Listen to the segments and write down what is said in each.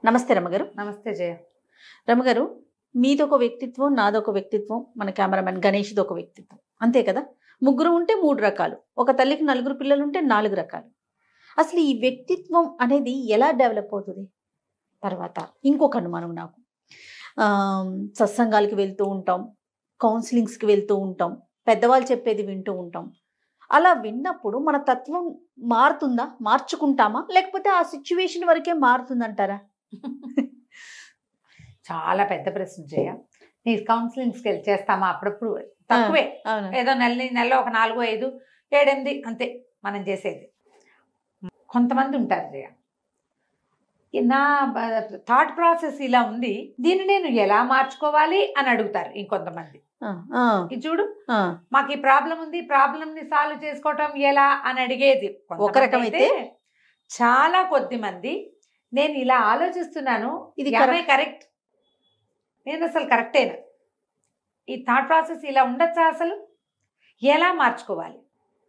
నమస్తే రమగారు. నమస్తే జయ. రమగారు, మీదొక వ్యక్తిత్వం, నాదొక వ్యక్తిత్వం, మన కెమెరామెన్ గణేష్ది ఒక వ్యక్తిత్వం, అంతే కదా? ముగ్గురు ఉంటే 3 రకాలు, ఒక తల్లికి 4 పిల్లలు ఉంటే 4 రకాలు. అసలు ఈ వ్యక్తిత్వం అనేది ఎలా డెవలప్ అవుతుంది? తర్వాత ఇంకొక అనుమానం నాకు, సత్సంగాలకి వెళ్తూ ఉంటాం, కౌన్సిలింగ్స్కి వెళ్తూ ఉంటాం, పెద్దవాళ్ళు చెప్పేది వింటూ ఉంటాం. అలా విన్నప్పుడు మన తత్వం మారుతుందా, మార్చుకుంటామా, లేకపోతే ఆ సిచ్యువేషన్ వరకే మారుతుందంటారా? చాలా పెద్ద ప్రశ్న జయ. నీ కౌన్సిలింగ్స్కి వెళ్ళి చేస్తామా? అప్పుడప్పుడు తక్కువే, ఏదో నెలలో ఒక 4, 5, 7, 8 అంతే మనం చేసేది. కొంతమంది ఉంటారు జయ, నా థాట్ ప్రాసెస్ ఇలా ఉంది, దీన్ని నేను ఎలా మార్చుకోవాలి అని అడుగుతారు. ఇంకొంతమంది ఇది చూడు, మాకు ఈ ప్రాబ్లం ఉంది, ప్రాబ్లం ని సాల్వ్ చేసుకోవటం ఎలా అని అడిగేది ఒక రకమైతే. చాలా కొద్ది మంది నేను ఇలా ఆలోచిస్తున్నాను, ఇది కరెక్ట్, నేను అసలు కరెక్టేనా, ఈ థాట్ ప్రాసెస్ ఇలా ఉండొచ్చా, అసలు ఎలా మార్చుకోవాలి,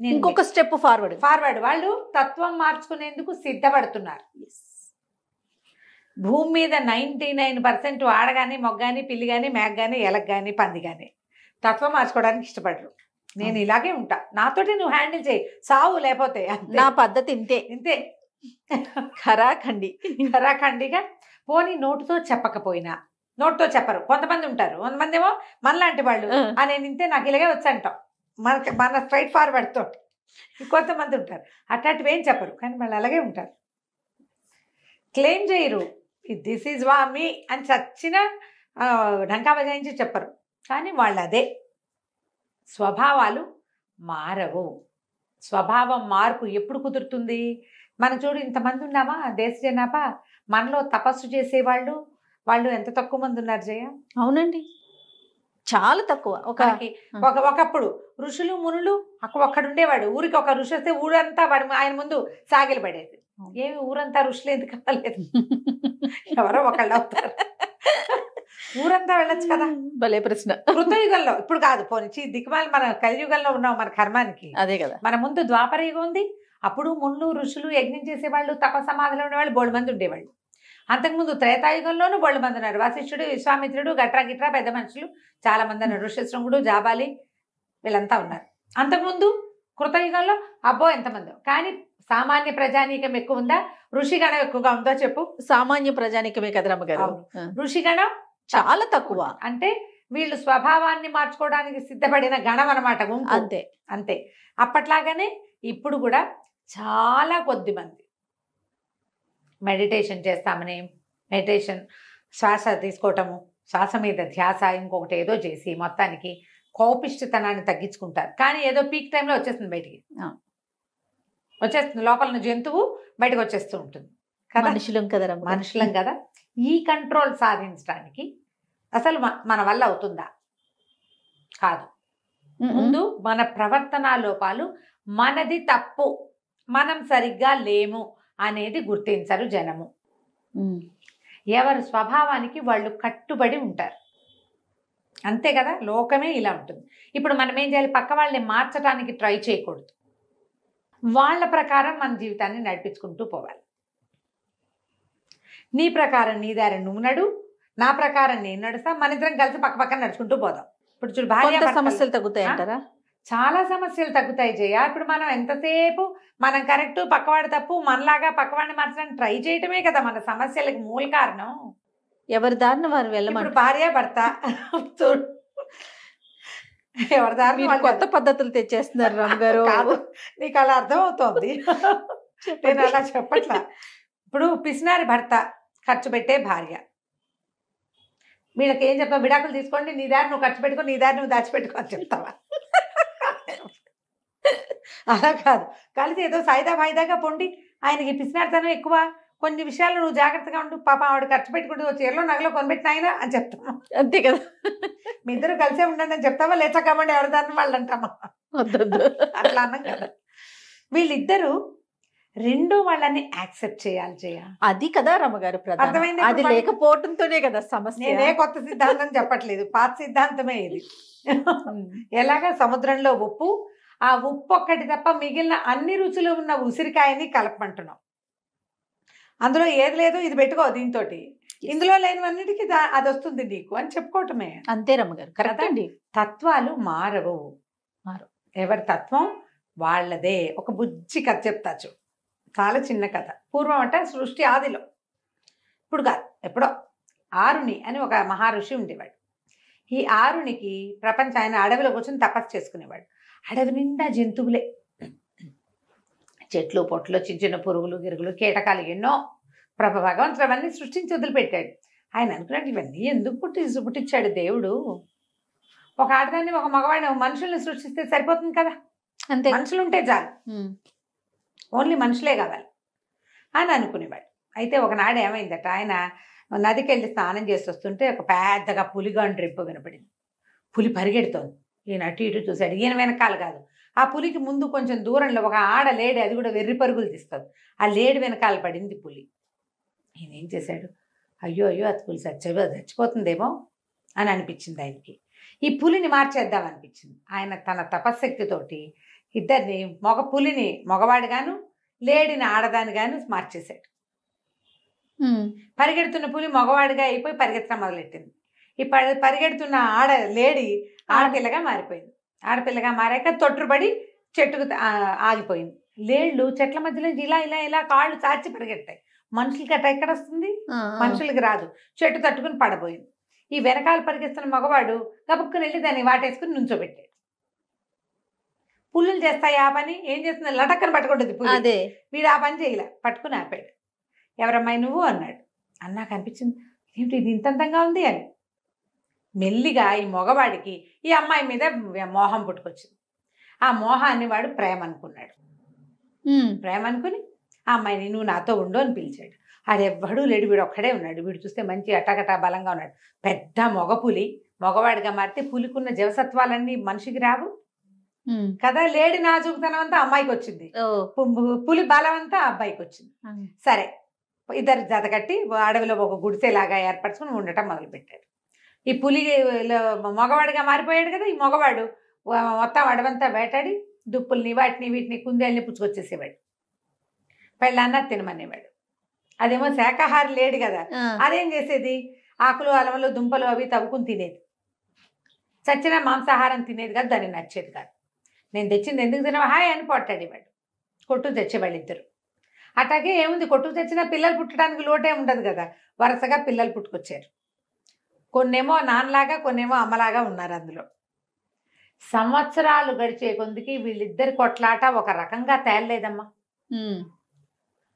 ఇంకొక స్టెప్ ఫార్వర్డ్ వాళ్ళు తత్వం మార్చుకునేందుకు సిద్ధపడుతున్నారు. భూమి మీద 99% ఆడగాని, మొగ్గాని, పిల్లి గాని, మేక గాని, ఎలక గాని, పంది గాని తత్వం మార్చుకోవడానికి ఇష్టపడరు. నేను ఇలాగే ఉంటా, నాతోటి నువ్వు హ్యాండిల్ చేయి, సావు లేకపోతే నా పద్ధతి ఇంతే ఇంతే. ఖరాఖండిగా పోనీ నోటుతో చెప్పకపోయినా, నోటుతో చెప్పరు కొంతమంది ఉంటారు, కొంతమంది ఏమో మనలాంటి వాళ్ళు నేను ఇంతే, నాకు ఇలాగే వచ్చంటాం, మన స్ట్రైట్ ఫార్వర్డ్ తోటి. కొంతమంది ఉంటారు అట్లాంటివి ఏం చెప్పరు, కానీ వాళ్ళు అలాగే ఉంటారు, క్లెయిమ్ చేయరు, దిస్ ఈజ్ మీ అని చచ్చిన ఢంకా బజాయించి చెప్పరు, కానీ వాళ్ళు అదే. స్వభావాలు మారవు. స్వభావం మార్పు ఎప్పుడు కుదురుతుంది? మనం చూడు, ఇంతమంది ఉన్నామా దేశ జనాభా, మనలో తపస్సు చేసేవాళ్ళు వాళ్ళు ఎంత తక్కువ మంది ఉన్నారు జయ? అవునండి, చాలా తక్కువ. ఒకప్పుడు ఋషులు మునులు ఒక్కడుండేవాడు, ఊరికి ఒక ఋషి వస్తే ఊరంతా వాడు ఆయన ముందు సాగిలు పడేది. ఏమి ఊరంతా ఋషులు ఎందుకు కాలేదు, ఎవరో ఒకళ్ళు అవుతారు, ఊరంతా వెళ్ళొచ్చు కదా. భలే ప్రశ్న. కృతయుగంలో, ఇప్పుడు కాదు, పోనీ దిక్కుమాలి మన కలియుగంలో ఉన్నాం, మన కర్మానికి అదే కదా. మన ముందు ద్వాపర యుగం ఉంది, అప్పుడు ముళ్ళు ఋషులు యజ్ఞం చేసేవాళ్ళు, తపసమాధిలో ఉండేవాళ్ళు బోళ్ళు మంది ఉండేవాళ్ళు. అంతకుముందు త్రేతాయుగంలోనూ బోళ్ళు మంది ఉన్నారు, వశిష్ఠుడు, విశ్వామిత్రుడు, గిట్రా పెద్ద మనుషులు చాలా మంది ఉన్నారు, ఋష్యశృంగుడు, జాబాలి వీళ్ళంతా ఉన్నారు. అంతకుముందు కృతయుగంలో అబ్బో ఎంతమంది. కానీ సామాన్య ప్రజానీకం ఎక్కువ ఉందా, ఋషిగణం ఎక్కువగా ఉందో చెప్పు? సామాన్య ప్రజానీకమే కదా రమ్మగారు, ఋషిగణం చాలా తక్కువ. అంటే వీళ్ళు స్వభావాన్ని మార్చుకోవడానికి సిద్ధపడిన గణం అనమాట, అంతే అంతే. అప్పట్లాగానే ఇప్పుడు కూడా చాలా కొద్ది మంది మెడిటేషన్ చేస్తామని, మెడిటేషన్ శ్వాస తీసుకోవటము, శ్వాస మీద ధ్యాస, ఇంకొకటి ఏదో చేసి మొత్తానికి కోపిష్టితనాన్ని తగ్గించుకుంటారు. కానీ ఏదో పీక్ టైంలో వచ్చేస్తుంది, బయటికి వచ్చేస్తుంది, లోపల జంతువు బయటకు వచ్చేస్తూ ఉంటుంది కదా. మనుషులం కదా. ఈ కంట్రోల్ సాధించడానికి అసలు మన వల్ల అవుతుందా? కాదు. ముందు మన ప్రవర్తన లోపాలు, మనది తప్పు, మనం సరిగ్గా లేము అనేది గుర్తించరు జనము. ఎవరి స్వభావానికి వాళ్ళు కట్టుబడి ఉంటారు, అంతే కదా. లోకమే ఇలా ఉంటుంది. ఇప్పుడు మనం ఏం చేయాలి? పక్క వాళ్ళని మార్చడానికి ట్రై చేయకూడదు, వాళ్ళ ప్రకారం మన జీవితాన్ని నడిపించుకుంటూ పోవాలి. నీ ప్రకారం నీ దారి నువ్వు నడు, నా ప్రకారం నేను నడుస్తా, మన ఇద్దరం కలిసి పక్క పక్కన నడుచుకుంటూ పోదాం. ఇప్పుడు చూడు, భార్య సమస్యలు తగ్గుతాయి అంటారా? చాలా సమస్యలు తగ్గుతాయి జయ. ఇప్పుడు మనం ఎంతసేపు మనం కరెక్ట్, పక్కవాడు తప్పు, మనలాగా పక్కవాడిని మార్చడానికి ట్రై చేయటమే కదా మన సమస్యలకు మూల కారణం. ఎవరి దారిని వారు వెళ్ళమని. భార్య భర్త ఎవరి దారిని కొత్త పద్ధతులు తెచ్చేస్తున్నారు రమ్మగారు. నీకు అలా అర్థం అవుతోంది, నేను అలా చెప్పట్లా. ఇప్పుడు పిసినారి భర్త, ఖర్చు పెట్టే భార్య, వీళ్ళకి ఏం చెప్తావు? విడాకులు తీసుకోండి, నీ దారి నువ్వు ఖర్చు పెట్టుకో, నీ దారి నువ్వు దాచిపెట్టుకో అని చెప్తావా? అలా కాదు, కలిసి ఏదో సాయిదా వాయిదాగా పొండి, ఆయనకి పిసినారితనం ఎక్కువ, కొన్ని విషయాలు నువ్వు జాగ్రత్తగా ఉండు, పాప ఆవిడ ఖర్చు పెట్టుకుంటూ చీరలో నగలో కొనిపెట్టిన ఆయన అని చెప్తామా? అంతే కదా. మీ ఇద్దరు కలిసే ఉండండి అని చెప్తావా? లేచకమండి ఎవరి దాన్ని వాళ్ళు అంటామా? అట్లా అన్నాం కదా. వీళ్ళిద్దరూ రెండో వాళ్ళని యాక్సెప్ట్ చేయాలి జయ. అది కదా రమ్మగారు ప్రధానం. అది లేకపోవడంతోనే కదా సమస్య. నేనే కొత్త సిద్ధాంతం చెప్పట్లేదు, పాత సిద్ధాంతమే ఇది. ఎలాగా సముద్రంలో ఉప్పు, ఆ ఉప్పు ఒక్కటి తప్ప మిగిలిన అన్ని రుచులు ఉన్న ఉసిరికాయని కలపమంటున్నాం. అందులో ఏది లేదో ఇది పెట్టుకో దీంతో, ఇందులో లేనివన్నిటికీ అది వస్తుంది నీకు అని చెప్పుకోవటమే. అంతే రమ్మగారు, కరెక్ట్ అండి. తత్వాలు మారవు. ఎవరి తత్వం వాళ్ళదే. ఒక బుజ్జి కథ చెప్తా చూ, చాలా చిన్న కథ. పూర్వం అంటే సృష్టి ఆదిలో, ఇప్పుడు కాదు ఎప్పుడో, ఆరుని అని ఒక మహర్షి ఉండేవాడు. ఈ ఆరునికి ఆయన అడవిలో కూర్చొని తపస్సు చేసుకునేవాడు. అడవి నిండా జంతువులే, చెట్లు పొట్లు, చిన్న చిన్న పురుగులు గిరుగులు కీటకాలు ఎన్నో. భగవంతుడు అవన్నీ సృష్టించి వదిలిపెట్టాడు. ఆయన అనుకున్నాడు, ఇవన్నీ ఎందుకు పుట్టించాడు దేవుడు? ఒక ఆడదాన్ని ఒక మగవాడిని మనుషుల్ని సృష్టిస్తే సరిపోతుంది కదా, అంతే, మనుషులు ఉంటే చాలు, ఓన్లీ మనుషులే కావాలి అని అనుకునేవాడు. అయితే ఒకనాడు ఏమైందట, ఆయన నదికి వెళ్ళి స్నానం చేసి వస్తుంటే ఒక పెద్దగా పులిగాండ్రు రింపు వినపడింది. పులి పరిగెడుతోంది. ఈయన అటు ఇటు చూశాడు. ఈయన వెనకాల కాదు, ఆ పులికి ముందు కొంచెం దూరంలో ఒక ఆడ లేడి, అది కూడా వెర్రి పరుగులు తీస్తుంది. ఆ లేడి వెనకాల పడింది పులి. ఈయన ఏం చేశాడు, అయ్యో అయ్యో అది పులి చచ్చిపోతుందేమో అని అనిపించింది ఆయనకి. ఈ పులిని మార్చేద్దాం అనిపించింది. ఆయన తన తపశక్తితోటి ఇద్దరిని, మగ పులిని మగవాడిగాను లేడిని ఆడదానిగాను మార్చేశాడు. పరిగెడుతున్న పులి మగవాడిగా అయిపోయి పరిగెత్తడం మొదలెట్టింది. ఈ పరిగెడుతున్న లేడి ఆడపిల్లగా మారిపోయింది. ఆడపిల్లగా మారాక తొట్టుబడి చెట్టుకు ఆగిపోయింది. లేళ్ళు చెట్ల మధ్యలో ఇలా ఇలా ఇలా కాళ్ళు చాచి పరిగెడతాయి. మనుషులకి అట్లా ఎక్కడ వస్తుంది? మనుషులకి రాదు. చెట్టు తట్టుకుని పడబోయింది. ఈ వెనకాల పరిగెస్తున్న మగవాడు గబుక్కుని వెళ్ళి దాన్ని వాటేసుకుని నుంచోబెట్టాడు. పుల్లులు చేస్తాయి ఆ పని. ఏం చేస్తుంది, లటక్కని పట్టుకుంటుంది పులి. వీడు ఆ పని చేయలే, పట్టుకుని ఆపాడు. ఎవరమ్మాయి నువ్వు అన్నాడు. అన్నాక అనిపించింది, ఏమిటి ఇది ఇంత అందంగా ఉంది అని. మెల్లిగా ఈ మగవాడికి ఈ అమ్మాయి మీద మోహం పుట్టుకొచ్చింది. ఆ మోహాన్ని వాడు ప్రేమ అనుకున్నాడు. ప్రేమ అనుకుని ఆ అమ్మాయిని నువ్వు నాతో ఉండు అని పిలిచాడు. ఆడెవ్వడూ లేడు, వీడు ఒక్కడే ఉన్నాడు. వీడు చూస్తే మంచి అటాకటా బలంగా ఉన్నాడు. పెద్ద మగ పులి మగవాడిగా మారితే పులికున్న జీవసత్వాలన్నీ మనిషికి రావు కదా. లేడి నాజుకుతనం అంతా అమ్మాయికి వచ్చింది, పులి బలం అంతా అబ్బాయికి వచ్చింది. సరే, ఇద్దరు జత కట్టి అడవిలో ఒక గుడిసెలాగా ఏర్పరచుకుని ఉండటం మొదలుపెట్టాడు. ఈ పులి మగవాడిగా మారిపోయాడు కదా. ఈ మగవాడు మొత్తం అడవంతా వేటాడి దుప్పుల్ని వాటిని వీటిని కుందేళ్ళని పుచ్చుకొచ్చేసేవాడు. పెళ్ళాన్న తినమనేవాడు. అదేమో శాకాహారి లేడు కదా, అదేం చేసేది, ఆకులు అలమలు దుంపలు అవి తవ్వుకుని తినేది. చచ్చిన మాంసాహారం తినేది కాదు, దానికి నచ్చేది కాదు. నేను తెచ్చింది ఎందుకు తినవా హాయ్ అని పొట్టాడేవాడు. కొట్టుకు తెచ్చేవాళ్ళు ఇద్దరు. అట్లాగే ఏముంది, కొట్టుకు తెచ్చినా పిల్లలు పుట్టడానికి లోటే ఉండదు కదా. వరుసగా పిల్లలు పుట్టుకొచ్చారు. కొన్నేమో నాన్నలాగా, కొన్నేమో అమ్మలాగా ఉన్నారు. అందులో సంవత్సరాలు గడిచే కొందికి వీళ్ళిద్దరి కొట్లాట ఒక రకంగా తేలలేదమ్మా.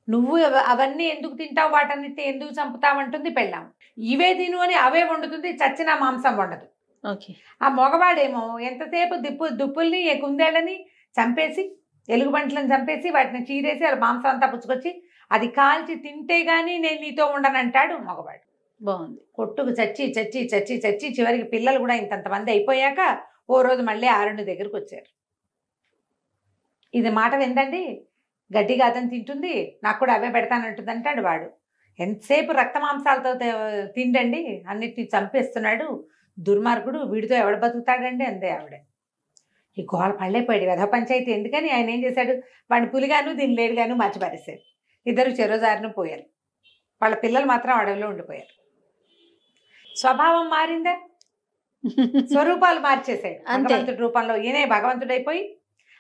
నువ్వు అవన్నీ ఎందుకు తింటావు, వాటన్నిటి ఎందుకు చంపుతావంటుంది పెళ్ళాం. ఇవే తిను అని అవే వండుతుంది, చచ్చిన మాంసం వండదు. ఆ మగవాడేమో ఎంతసేపు దుప్పుల్ని కుందేళ్ళని చంపేసి, ఎలుగుబంట్లను చంపేసి వాటిని చీరేసి వాళ్ళ మాంసం అంతా పుచ్చుకొచ్చి అది కాల్చి తింటే గానీ నేను నీతో ఉండనంటాడు మగవాడు. బాగుంది. కొట్టుకు చచ్చి చచ్చి చచ్చి చచ్చి చివరికి పిల్లలు కూడా ఇంతంతమంది అయిపోయాక ఓ రోజు మళ్ళీ ఆరుండి దగ్గరకు వచ్చారు. ఇది మాట విందండి, గడ్డిగా అతను తింటుంది, నాకు కూడా అవే పెడతానంటుంది అంటాడు వాడు. ఎంతసేపు రక్త మాంసాలతో తిండండి, అన్నిటిని చంపేస్తున్నాడు దుర్మార్గుడు, వీడితో ఎవడు బతుకుతాడండి అంతే ఆవిడ. ఈ గోల పళ్ళైపోయాడు కదా పంచాయతీ. ఎందుకని ఆయన ఏం చేశాడు, వాడిని పులిగాను దీన్ని లేడుగాను మర్చిపారేశాడు. ఇద్దరు చెరోజారును పోయారు. వాళ్ళ పిల్లలు మాత్రం అడవిలో ఉండిపోయారు. స్వభావం మారిందా, స్వరూపాలు మార్చేశాడు. భగవంతుడి రూపంలో ఈయనే భగవంతుడైపోయి,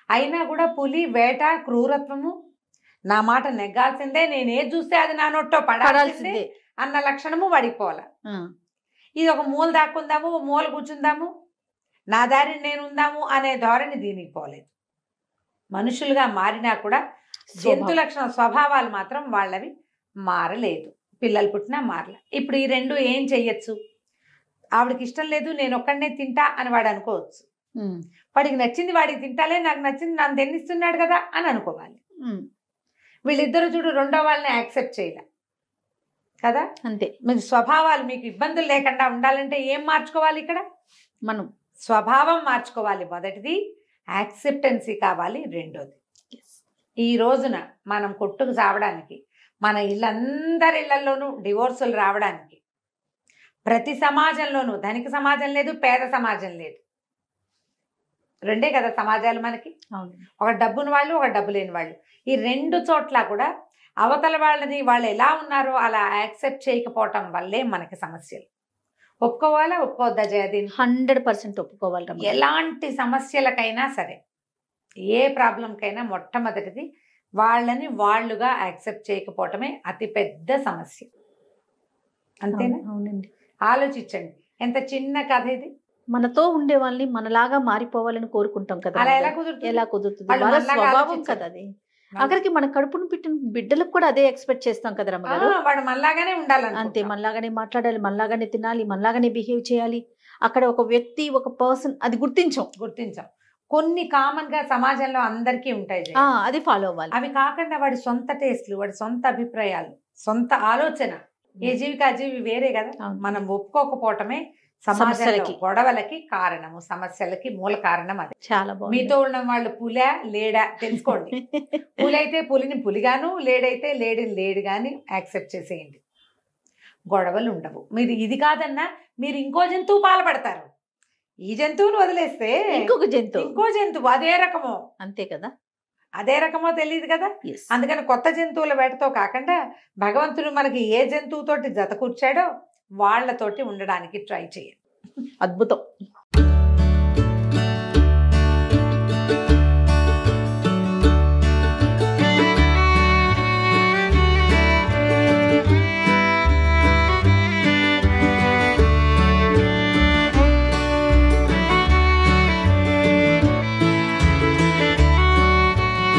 అయినా కూడా పులి వేట క్రూరత్వము, నా మాట నెగ్గాల్సిందే, నేనేది చూస్తే అది నా నోట్లో పడాల్సిందే అన్న లక్షణము వాడికి పోవాల. ఇది ఒక మూల దాక్కుందాము, మూల కూర్చుందాము, నా దారిని నేను ఉందాము అనే ధోరణి దీనికి పోలేదు. మనుషులుగా మారినా కూడా జంతు లక్షణ స్వభావాలు మాత్రం వాళ్ళవి మారలేదు. పిల్లలు పుట్టినా మారలే. ఇప్పుడు ఈ రెండు ఏం చెయ్యొచ్చు, ఆవిడకి ఇష్టం లేదు నేను ఒక్కడనే తింటా అని వాడు అనుకోవచ్చు. వాడికి నచ్చింది వాడికి తింటాలే, నాకు నచ్చింది నన్ను తిన్నిస్తున్నాడు కదా అని అనుకోవాలి. వీళ్ళిద్దరు చూడు రెండో వాళ్ళని యాక్సెప్ట్ చేయలే కదా. అంతే. మీరు స్వభావాలు మీకు ఇబ్బందులు లేకుండా ఉండాలంటే ఏం మార్చుకోవాలి, ఇక్కడ మనం స్వభావం మార్చుకోవాలి. మొదటిది యాక్సెప్టెన్సీ కావాలి. రెండోది, ఈ రోజున మనం కొట్టుకు చావడానికి, మన ఇళ్ళందరి ఇళ్లలోనూ డివోర్సులు రావడానికి, ప్రతి సమాజంలోనూ ధనిక సమాజం లేదు, పేద సమాజం లేదు, రెండే కదా సమాజాలు మనకి. ఒక డబ్బుని వాళ్ళు, ఒక డబ్బు లేని వాళ్ళు. ఈ రెండు చోట్ల కూడా అవతల వాళ్ళని వాళ్ళు ఎలా ఉన్నారో అలా యాక్సెప్ట్ చేయకపోవటం వల్లే మనకి సమస్యలు. ఒప్పుకోవాలా ఒప్పుకోవద్దా జయదీన్? 100% ఒప్పుకోవాలి రమ్య గారు. ఎలాంటి సమస్యలకైనా సరే, ఏ ప్రాబ్లంకైనా మొట్టమొదటిది వాళ్ళని వాళ్ళుగా యాక్సెప్ట్ చేయకపోవటమే అతి పెద్ద సమస్య. అంతేనా? అవునండి. ఆలోచించండి, ఎంత చిన్న కథ ఇది. మనతో ఉండే వాళ్ళని మనలాగా మారిపోవాలని కోరుకుంటాం కదా అలా ఎలా రమ్య గారు. కుదురుతుంది? ఎలా కుదురుతుంది? వాళ్ళు వాళ్ళ మనలాగా స్వభావం ఆలోచించరు. కదా అది. అక్కడికి మన కడుపును పెట్టిన బిడ్డలకు కూడా అదే ఎక్స్పెక్ట్ చేస్తాం కదా రమ్మ గారు. వాడు మనలాగానే అంతే, ఉండాలనుకుంటాం. మనలాగానే మాట్లాడాలి, మనలాగానే తినాలి, మనలాగానే బిహేవ్ చేయాలి. అక్కడ ఒక వ్యక్తి, ఒక పర్సన్ అది గుర్తించాం. కొన్ని కామన్ గా సమాజంలో అందరికీ ఉంటాయి జయ. అది ఫాలో అవ్వాలి. అవి కాకుండా వాడి సొంత టేస్ట్లు, వాడి సొంత అభిప్రాయాలు, సొంత ఆలోచన, ఏ జీవికి ఆ జీవి వేరే కదా. అవును. మనం ఒప్పుకోకపోవటమే సమాజంలో సమస్యలకి. గొడవలకి కారణము, సమస్యలకి మూల కారణం అది. చాలా బాగుంది. మీతో ఉన్న వాళ్ళు పులా లేడా తెలుసుకోండి. పులైతే పులిని పులిగాను, లేడైతే లేడిని లేడుగాని యాక్సెప్ట్ చేసేయండి. గొడవలు ఉండవు. మీరు ఇది కాదన్నా మీరు ఇంకో జంతువు పాల్పడతారు. ఈ జంతువును వదిలేస్తే ఇంకొక జంతువు. ఇంకో జంతువు అదే రకమో, అంతే కదా. అదే రకమో తెలియదు కదా. Yes. అందుకని కొత్త జంతువుల వేటతో కాకుండా భగవంతుడు మనకి ఏ జంతువుతోటి జత కూర్చాడో వాళ్ళతోటి ఉండడానికి ట్రై చేయండి. అద్భుతం.